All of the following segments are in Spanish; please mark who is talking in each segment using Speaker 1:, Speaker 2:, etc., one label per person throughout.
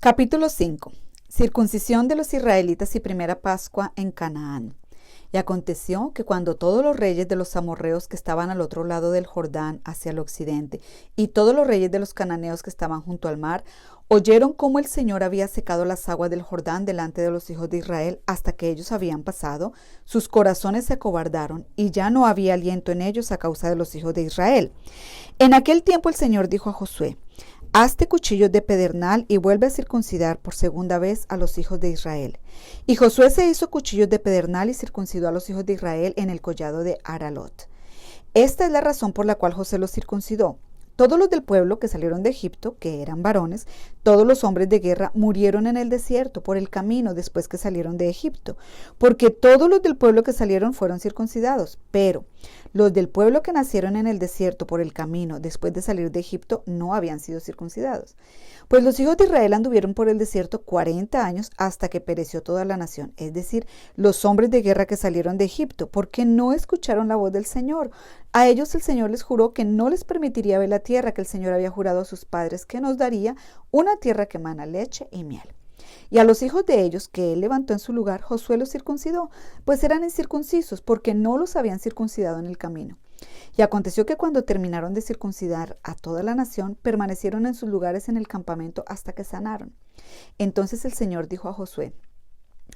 Speaker 1: Capítulo 5. Circuncisión de los israelitas y primera Pascua en Canaán. Y aconteció que cuando todos los reyes de los amorreos que estaban al otro lado del Jordán hacia el occidente, y todos los reyes de los cananeos que estaban junto al mar, oyeron cómo el Señor había secado las aguas del Jordán delante de los hijos de Israel hasta que ellos habían pasado, sus corazones se acobardaron, y ya no había aliento en ellos a causa de los hijos de Israel. En aquel tiempo el Señor dijo a Josué: Hazte cuchillos de pedernal y vuelve a circuncidar por segunda vez a los hijos de Israel. Y Josué se hizo cuchillos de pedernal y circuncidó a los hijos de Israel en el collado de Aralot. Esta es la razón por la cual Josué los circuncidó. Todos los del pueblo que salieron de Egipto, que eran varones, todos los hombres de guerra murieron en el desierto por el camino después que salieron de Egipto, porque todos los del pueblo que salieron fueron circuncidados, pero los del pueblo que nacieron en el desierto por el camino después de salir de Egipto no habían sido circuncidados. Pues los hijos de Israel anduvieron por el desierto 40 años hasta que pereció toda la nación, es decir, los hombres de guerra que salieron de Egipto, porque no escucharon la voz del Señor. A ellos el Señor les juró que no les permitiría ver la tierra que el Señor había jurado a sus padres que nos daría, una tierra que emana leche y miel. Y a los hijos de ellos que él levantó en su lugar, Josué los circuncidó, pues eran incircuncisos, porque no los habían circuncidado en el camino. Y aconteció que cuando terminaron de circuncidar a toda la nación, permanecieron en sus lugares en el campamento hasta que sanaron. Entonces el Señor dijo a Josué: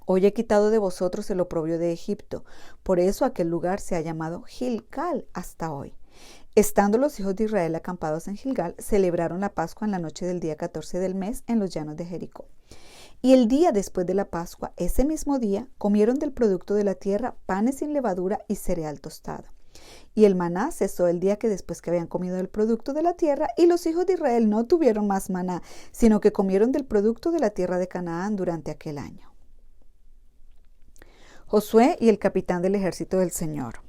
Speaker 1: Hoy he quitado de vosotros el oprobio de Egipto, por eso aquel lugar se ha llamado Gilgal hasta hoy. Estando los hijos de Israel acampados en Gilgal, celebraron la Pascua en la noche del día 14 del mes en los llanos de Jericó. Y el día después de la Pascua, ese mismo día, comieron del producto de la tierra panes sin levadura y cereal tostado. Y el maná cesó el día que después que habían comido del producto de la tierra, y los hijos de Israel no tuvieron más maná, sino que comieron del producto de la tierra de Canaán durante aquel año. Josué y el capitán del ejército del Señor.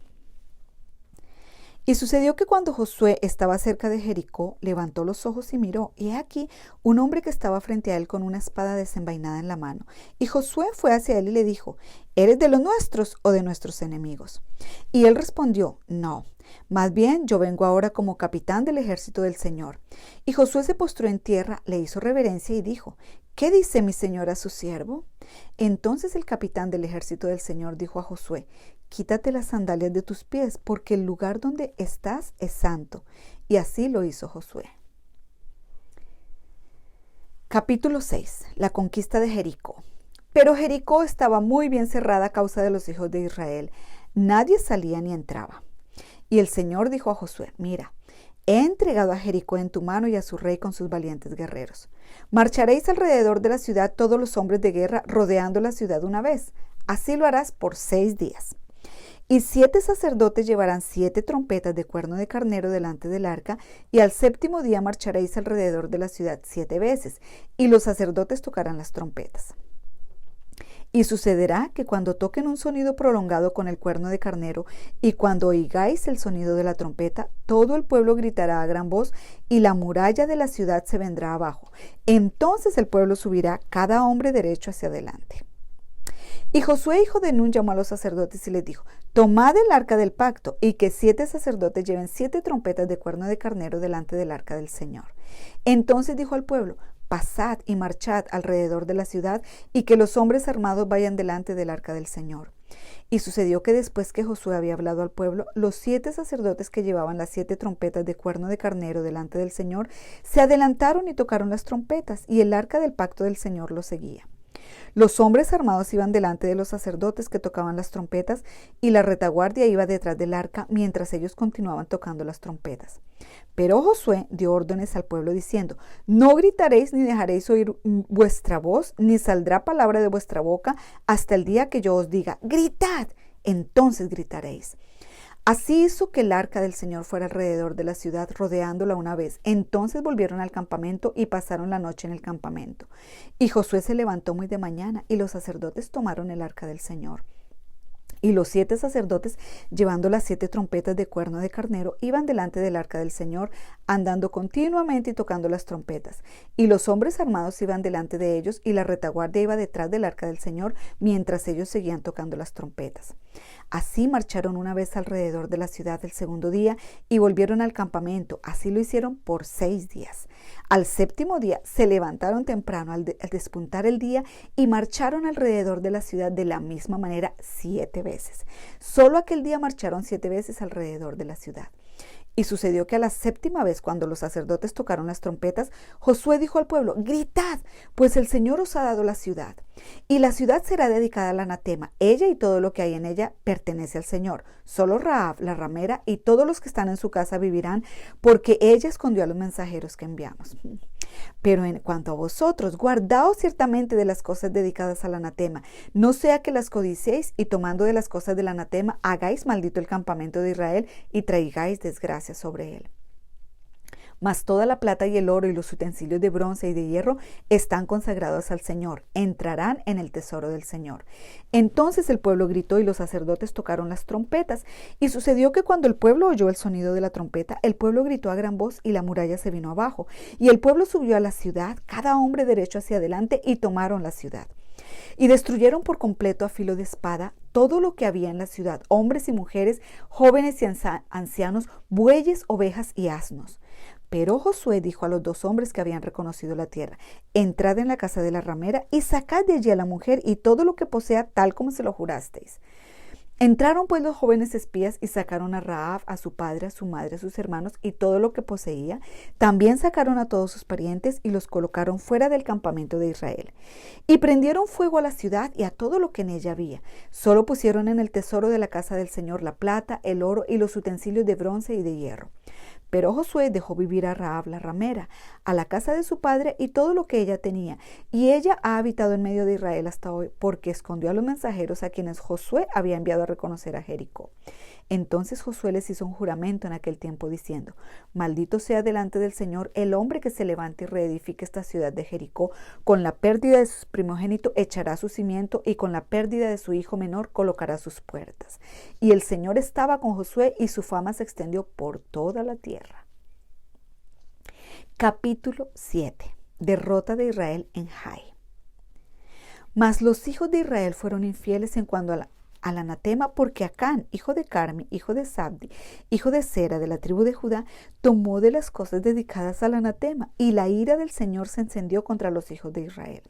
Speaker 1: Y sucedió que cuando Josué estaba cerca de Jericó, levantó los ojos y miró, y he aquí un hombre que estaba frente a él con una espada desenvainada en la mano. Y Josué fue hacia él y le dijo: ¿Eres de los nuestros o de nuestros enemigos? Y él respondió: No, más bien yo vengo ahora como capitán del ejército del Señor. Y Josué se postró en tierra, le hizo reverencia y dijo: ¿Qué dice mi señor a su siervo? Entonces el capitán del ejército del Señor dijo a Josué: Quítate las sandalias de tus pies, porque el lugar donde estás es santo. Y así lo hizo Josué. Capítulo 6. La conquista de Jericó. Pero Jericó estaba muy bien cerrada a causa de los hijos de Israel. Nadie salía ni entraba. Y el Señor dijo a Josué: Mira, he entregado a Jericó en tu mano y a su rey con sus valientes guerreros. Marcharéis alrededor de la ciudad todos los hombres de guerra, rodeando la ciudad una vez. Así lo harás por 6 días. Y 7 sacerdotes llevarán 7 trompetas de cuerno de carnero delante del arca, y al 7º día marcharéis alrededor de la ciudad 7 veces, y los sacerdotes tocarán las trompetas. Y sucederá que cuando toquen un sonido prolongado con el cuerno de carnero, y cuando oigáis el sonido de la trompeta, todo el pueblo gritará a gran voz, y la muralla de la ciudad se vendrá abajo. Entonces el pueblo subirá, cada hombre derecho hacia adelante. Y Josué, hijo de Nun, llamó a los sacerdotes y les dijo: Tomad el arca del pacto, y que 7 sacerdotes lleven 7 trompetas de cuerno de carnero delante del arca del Señor. Entonces dijo al pueblo: Pasad y marchad alrededor de la ciudad, y que los hombres armados vayan delante del arca del Señor. Y sucedió que después que Josué había hablado al pueblo, los 7 sacerdotes que llevaban las 7 trompetas de cuerno de carnero delante del Señor se adelantaron y tocaron las trompetas, y el arca del pacto del Señor los seguía. Los hombres armados iban delante de los sacerdotes que tocaban las trompetas, y la retaguardia iba detrás del arca mientras ellos continuaban tocando las trompetas. Pero Josué dio órdenes al pueblo diciendo: No gritaréis ni dejaréis oír vuestra voz, ni saldrá palabra de vuestra boca hasta el día que yo os diga: Gritad, entonces gritaréis. Así hizo que el arca del Señor fuera alrededor de la ciudad, rodeándola una vez. Entonces volvieron al campamento y pasaron la noche en el campamento. Y Josué se levantó muy de mañana, y los sacerdotes tomaron el arca del Señor. Y los 7 sacerdotes, llevando las 7 trompetas de cuerno de carnero, iban delante del arca del Señor, andando continuamente y tocando las trompetas. Y los hombres armados iban delante de ellos, y la retaguardia iba detrás del arca del Señor, mientras ellos seguían tocando las trompetas. Así marcharon una vez alrededor de la ciudad el 2º día, y volvieron al campamento. Así lo hicieron por 6 días. Al séptimo día se levantaron temprano al despuntar el día y marcharon alrededor de la ciudad de la misma manera 7 veces. Solo aquel día marcharon 7 veces alrededor de la ciudad. Y sucedió que a la séptima vez, cuando los sacerdotes tocaron las trompetas, Josué dijo al pueblo: gritad, pues el Señor os ha dado la ciudad. Y la ciudad será dedicada al anatema. Ella y todo lo que hay en ella pertenece al Señor. Solo Rahab, la ramera, y todos los que están en su casa vivirán, porque ella escondió a los mensajeros que enviamos. Pero en cuanto a vosotros, guardaos ciertamente de las cosas dedicadas al anatema, no sea que las codiciéis y tomando de las cosas del anatema hagáis maldito el campamento de Israel y traigáis desgracia sobre él. Mas toda la plata y el oro y los utensilios de bronce y de hierro están consagrados al Señor, entrarán en el tesoro del Señor. Entonces el pueblo gritó y los sacerdotes tocaron las trompetas. Y sucedió que cuando el pueblo oyó el sonido de la trompeta, el pueblo gritó a gran voz y la muralla se vino abajo. Y el pueblo subió a la ciudad, cada hombre derecho hacia adelante, y tomaron la ciudad. Y destruyeron por completo a filo de espada todo lo que había en la ciudad, hombres y mujeres, jóvenes y ancianos, bueyes, ovejas y asnos. Pero Josué dijo a los 2 hombres que habían reconocido la tierra: entrad en la casa de la ramera y sacad de allí a la mujer y todo lo que posea, tal como se lo jurasteis. Entraron pues los jóvenes espías y sacaron a Rahab, a su padre, a su madre, a sus hermanos y todo lo que poseía. También sacaron a todos sus parientes y los colocaron fuera del campamento de Israel. Y prendieron fuego a la ciudad y a todo lo que en ella había. Solo pusieron en el tesoro de la casa del Señor la plata, el oro y los utensilios de bronce y de hierro. Pero Josué dejó vivir a Rahab la ramera, a la casa de su padre y todo lo que ella tenía. Y ella ha habitado en medio de Israel hasta hoy, porque escondió a los mensajeros a quienes Josué había enviado a reconocer a Jericó. Entonces Josué les hizo un juramento en aquel tiempo diciendo: maldito sea delante del Señor el hombre que se levante y reedifique esta ciudad de Jericó. Con la pérdida de su primogénito echará su cimiento y con la pérdida de su hijo menor colocará sus puertas. Y el Señor estaba con Josué y su fama se extendió por toda la tierra. Capítulo 7. Derrota de Israel en Jai. Mas los hijos de Israel fueron infieles en cuanto al anatema, porque Acán, hijo de Carmi, hijo de Sabdi, hijo de Sera, de la tribu de Judá, tomó de las cosas dedicadas al anatema, y la ira del Señor se encendió contra los hijos de Israel.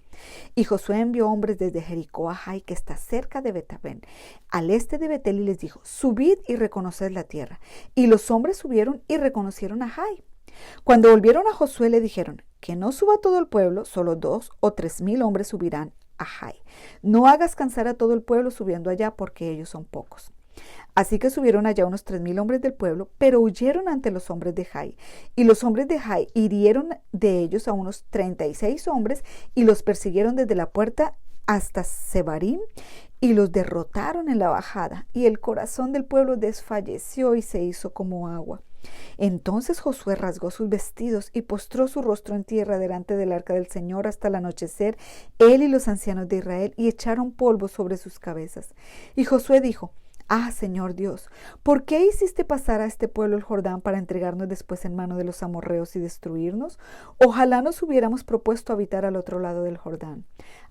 Speaker 1: Y Josué envió hombres desde Jericó a Jai, que está cerca de Betabén, al este de Betel, y les dijo: subid y reconoced la tierra. Y los hombres subieron y reconocieron a Jai. Cuando volvieron a Josué le dijeron: que no suba todo el pueblo, solo 2 o 3 mil hombres subirán a Jai. No hagas cansar a todo el pueblo subiendo allá, porque ellos son pocos. Así que subieron allá unos 3,000 hombres del pueblo, pero huyeron ante los hombres de Jai. Y los hombres de Jai hirieron de ellos a unos 36 hombres y los persiguieron desde la puerta hasta Sebarim y los derrotaron en la bajada. Y el corazón del pueblo desfalleció y se hizo como agua. Entonces Josué rasgó sus vestidos y postró su rostro en tierra delante del arca del Señor hasta el anochecer, él y los ancianos de Israel, y echaron polvo sobre sus cabezas. Y Josué dijo: ah, Señor Dios, ¿por qué hiciste pasar a este pueblo el Jordán para entregarnos después en mano de los amorreos y destruirnos? Ojalá nos hubiéramos propuesto habitar al otro lado del Jordán.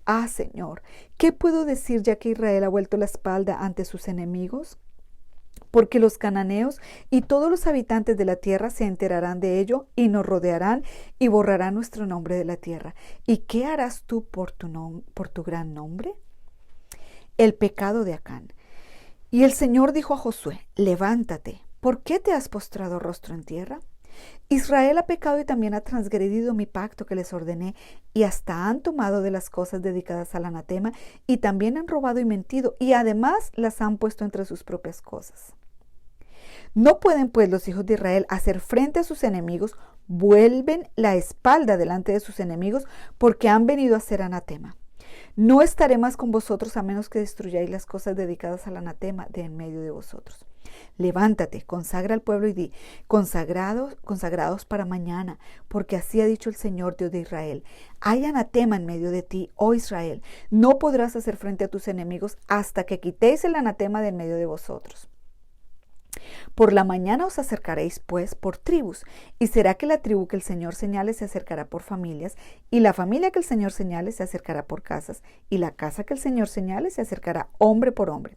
Speaker 1: Ah, Señor, ¿qué puedo decir ya que Israel ha vuelto la espalda ante sus enemigos? Porque los cananeos y todos los habitantes de la tierra se enterarán de ello y nos rodearán y borrarán nuestro nombre de la tierra. ¿Y qué harás tú por tu gran nombre? El pecado de Acán. Y el Señor dijo a Josué: levántate, ¿por qué te has postrado rostro en tierra? Israel ha pecado y también ha transgredido mi pacto que les ordené, y hasta han tomado de las cosas dedicadas al anatema, y también han robado y mentido, y además las han puesto entre sus propias cosas. No pueden pues los hijos de Israel hacer frente a sus enemigos, vuelven la espalda delante de sus enemigos, porque han venido a ser anatema. No estaré más con vosotros a menos que destruyáis las cosas dedicadas al anatema de en medio de vosotros. Levántate, consagra al pueblo y di: consagrados para mañana, porque así ha dicho el Señor Dios de Israel: hay anatema en medio de ti, oh Israel, no podrás hacer frente a tus enemigos hasta que quitéis el anatema de en medio de vosotros. Por la mañana os acercaréis, pues, por tribus, y será que la tribu que el Señor señale se acercará por familias, y la familia que el Señor señale se acercará por casas, y la casa que el Señor señale se acercará hombre por hombre.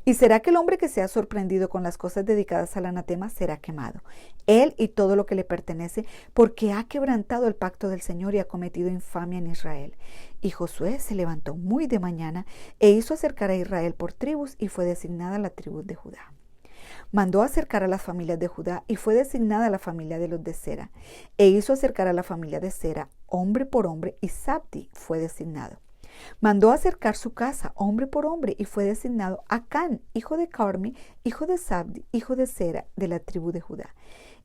Speaker 1: Y será que el hombre que sea sorprendido con las cosas dedicadas al anatema será quemado, él y todo lo que le pertenece, porque ha quebrantado el pacto del Señor y ha cometido infamia en Israel. Y Josué se levantó muy de mañana e hizo acercar a Israel por tribus, y fue designada la tribu de Judá. Mandó acercar a las familias de Judá, y fue designada la familia de los de Sera, e hizo acercar a la familia de Sera, hombre por hombre, y Zabdi fue designado. Mandó acercar su casa, hombre por hombre, y fue designado Acán, hijo de Carmi, hijo de Zabdi, hijo de Sera, de la tribu de Judá.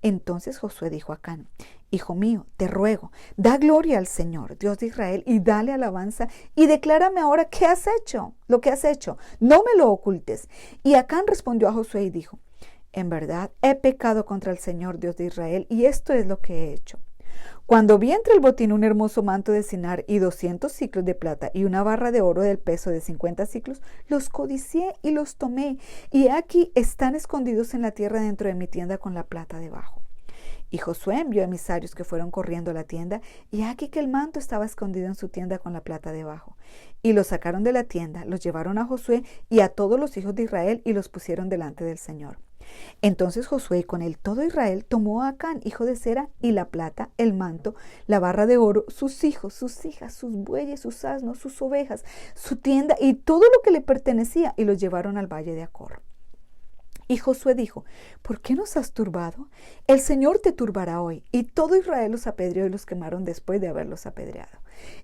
Speaker 1: Entonces Josué dijo a Acán: Hijo mío, te ruego, da gloria al Señor, Dios de Israel, y dale alabanza, y declárame ahora qué has hecho, lo que has hecho, no me lo ocultes. Y Acán respondió a Josué y dijo: En verdad he pecado contra el Señor, Dios de Israel, y esto es lo que he hecho. Cuando vi entre el botín un hermoso manto de Sinar y 200 siclos de plata y una barra de oro del peso de 50 siclos, los codicié y los tomé, y aquí están escondidos en la tierra dentro de mi tienda con la plata debajo. Y Josué envió emisarios que fueron corriendo a la tienda, y aquí que el manto estaba escondido en su tienda con la plata debajo. Y los sacaron de la tienda, los llevaron a Josué y a todos los hijos de Israel, y los pusieron delante del Señor. Entonces Josué, con él todo Israel, tomó a Acán, hijo de Sera, y la plata, el manto, la barra de oro, sus hijos, sus hijas, sus bueyes, sus asnos, sus ovejas, su tienda y todo lo que le pertenecía, y los llevaron al valle de Acor. Y Josué dijo: ¿Por qué nos has turbado? El Señor te turbará hoy. Y todo Israel los apedreó y los quemaron después de haberlos apedreado.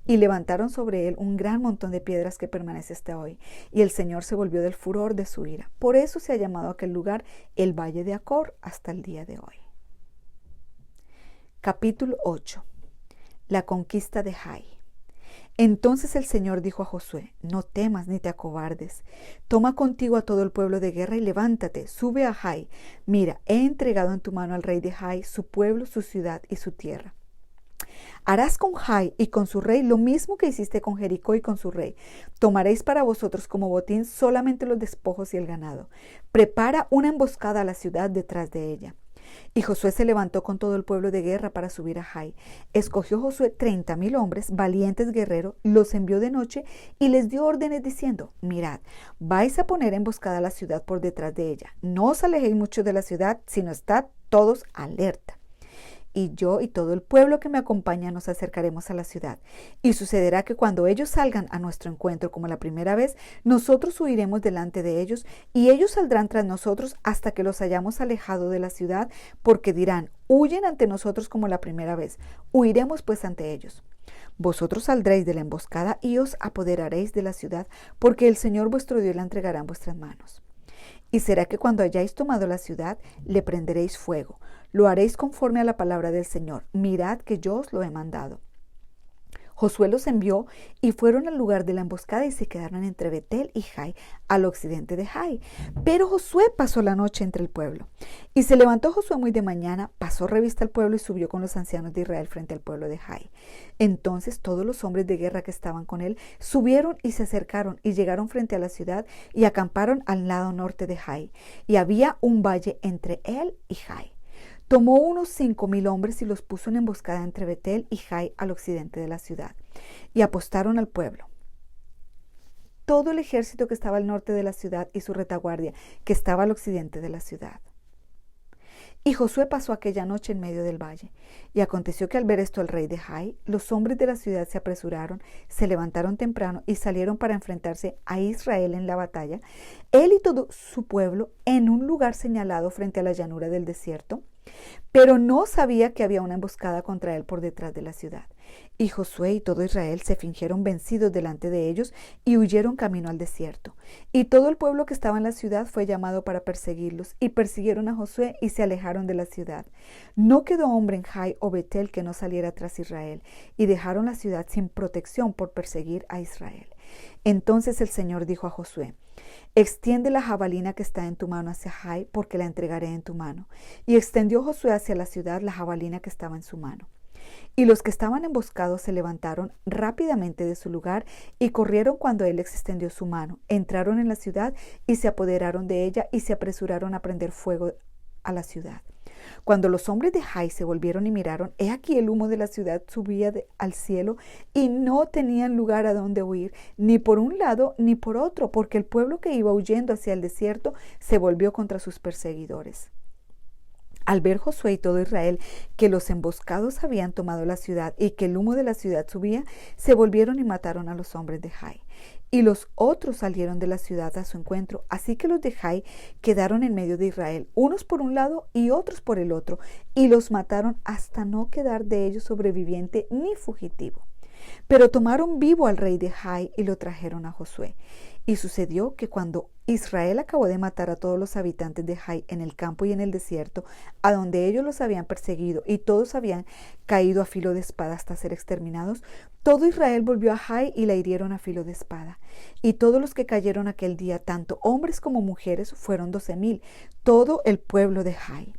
Speaker 1: Y levantaron sobre él un gran montón de piedras que permanece hasta hoy. Y el Señor se volvió del furor de su ira. Por eso se ha llamado aquel lugar el Valle de Acor hasta el día de hoy. Capítulo 8. La conquista de Jai. Entonces el Señor dijo a Josué: No temas ni te acobardes. Toma contigo a todo el pueblo de guerra y levántate, sube a Jai. Mira, he entregado en tu mano al rey de Jai, su pueblo, su ciudad y su tierra. Harás con Jai y con su rey lo mismo que hiciste con Jericó y con su rey. Tomaréis para vosotros como botín solamente los despojos y el ganado. Prepara una emboscada a la ciudad detrás de ella. Y Josué se levantó con todo el pueblo de guerra para subir a Jai. Escogió Josué 30,000 hombres, valientes guerreros, los envió de noche y les dio órdenes diciendo: Mirad, vais a poner emboscada a la ciudad por detrás de ella. No os alejéis mucho de la ciudad, sino estad todos alerta. Y yo y todo el pueblo que me acompaña nos acercaremos a la ciudad. Y sucederá que cuando ellos salgan a nuestro encuentro como la primera vez, nosotros huiremos delante de ellos, y ellos saldrán tras nosotros hasta que los hayamos alejado de la ciudad, porque dirán: Huyen ante nosotros como la primera vez. Huiremos pues ante ellos. Vosotros saldréis de la emboscada y os apoderaréis de la ciudad, porque el Señor vuestro Dios la entregará en vuestras manos. Y será que cuando hayáis tomado la ciudad, le prenderéis fuego. Lo haréis conforme a la palabra del Señor. Mirad que yo os lo he mandado. Josué los envió y fueron al lugar de la emboscada y se quedaron entre Betel y Jai, al occidente de Jai. Pero Josué pasó la noche entre el pueblo. Y se levantó Josué muy de mañana, pasó revista al pueblo y subió con los ancianos de Israel frente al pueblo de Jai. Entonces todos los hombres de guerra que estaban con él subieron y se acercaron y llegaron frente a la ciudad y acamparon al lado norte de Jai. Y había un valle entre él y Jai. Tomó unos 5,000 hombres y los puso en emboscada entre Betel y Jai al occidente de la ciudad, y apostaron al pueblo. Todo el ejército que estaba al norte de la ciudad y su retaguardia que estaba al occidente de la ciudad. Y Josué pasó aquella noche en medio del valle. Y aconteció que al ver esto el rey de Jai, los hombres de la ciudad se apresuraron, se levantaron temprano y salieron para enfrentarse a Israel en la batalla, él y todo su pueblo, en un lugar señalado frente a la llanura del desierto. Pero no sabía que había una emboscada contra él por detrás de la ciudad. Y Josué y todo Israel se fingieron vencidos delante de ellos y huyeron camino al desierto. Y todo el pueblo que estaba en la ciudad fue llamado para perseguirlos, y persiguieron a Josué y se alejaron de la ciudad. No quedó hombre en Jai o Betel que no saliera tras Israel, y dejaron la ciudad sin protección por perseguir a Israel. Entonces el Señor dijo a Josué: Extiende la jabalina que está en tu mano hacia Jai, porque la entregaré en tu mano. Y extendió Josué hacia la ciudad la jabalina que estaba en su mano. Y los que estaban emboscados se levantaron rápidamente de su lugar y corrieron cuando él les extendió su mano. Entraron en la ciudad y se apoderaron de ella y se apresuraron a prender fuego a la ciudad. Cuando los hombres de Jai se volvieron y miraron, he aquí el humo de la ciudad subía al cielo y no tenían lugar a donde huir, ni por un lado ni por otro, porque el pueblo que iba huyendo hacia el desierto se volvió contra sus perseguidores. Al ver Josué y todo Israel que los emboscados habían tomado la ciudad y que el humo de la ciudad subía, se volvieron y mataron a los hombres de Jai. Y los otros salieron de la ciudad a su encuentro, así que los de Jai quedaron en medio de Israel, unos por un lado y otros por el otro, y los mataron hasta no quedar de ellos sobreviviente ni fugitivo. Pero tomaron vivo al rey de Jai y lo trajeron a Josué. Y sucedió que cuando Israel acabó de matar a todos los habitantes de Jai en el campo y en el desierto, a donde ellos los habían perseguido y todos habían caído a filo de espada hasta ser exterminados, todo Israel volvió a Jai y la hirieron a filo de espada. Y todos los que cayeron aquel día, tanto hombres como mujeres, fueron 12,000, todo el pueblo de Jai.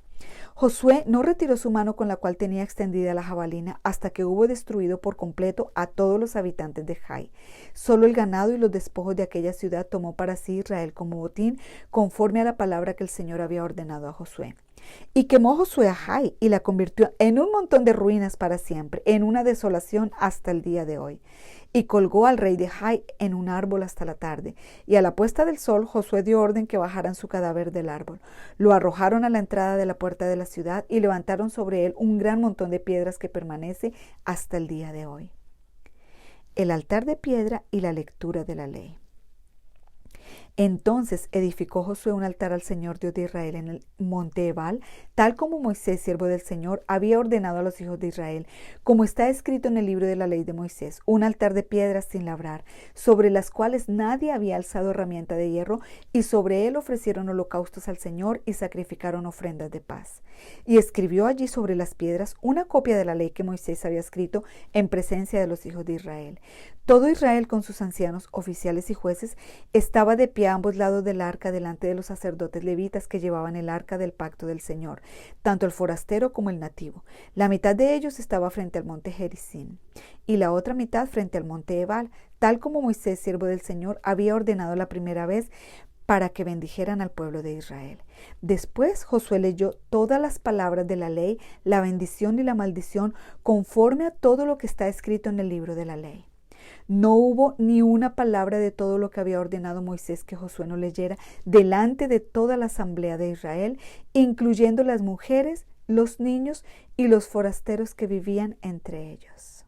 Speaker 1: Josué no retiró su mano con la cual tenía extendida la jabalina hasta que hubo destruido por completo a todos los habitantes de Jai. Solo el ganado y los despojos de aquella ciudad tomó para sí Israel como botín, conforme a la palabra que el Señor había ordenado a Josué. Y quemó Josué a Jai y la convirtió en un montón de ruinas para siempre, en una desolación hasta el día de hoy. Y colgó al rey de Jai en un árbol hasta la tarde. Y a la puesta del sol Josué dio orden que bajaran su cadáver del árbol. Lo arrojaron a la entrada de la puerta de la ciudad y levantaron sobre él un gran montón de piedras que permanece hasta el día de hoy. El altar de piedra y la lectura de la ley. Entonces edificó Josué un altar al Señor Dios de Israel en el monte Ebal, tal como Moisés, siervo del Señor, había ordenado a los hijos de Israel, como está escrito en el libro de la ley de Moisés, un altar de piedras sin labrar, sobre las cuales nadie había alzado herramienta de hierro, y sobre él ofrecieron holocaustos al Señor y sacrificaron ofrendas de paz. Y escribió allí sobre las piedras una copia de la ley que Moisés había escrito en presencia de los hijos de Israel. Todo Israel con sus ancianos, oficiales y jueces estaba de pie a ambos lados del arca delante de los sacerdotes levitas que llevaban el arca del pacto del Señor, tanto el forastero como el nativo. La mitad de ellos estaba frente al monte Gerizim y la otra mitad frente al monte Ebal, tal como Moisés, siervo del Señor, había ordenado la primera vez para que bendijeran al pueblo de Israel. Después Josué leyó todas las palabras de la ley, la bendición y la maldición, conforme a todo lo que está escrito en el libro de la ley. No hubo ni una palabra de todo lo que había ordenado Moisés que Josué no leyera delante de toda la asamblea de Israel, incluyendo las mujeres, los niños y los forasteros que vivían entre ellos.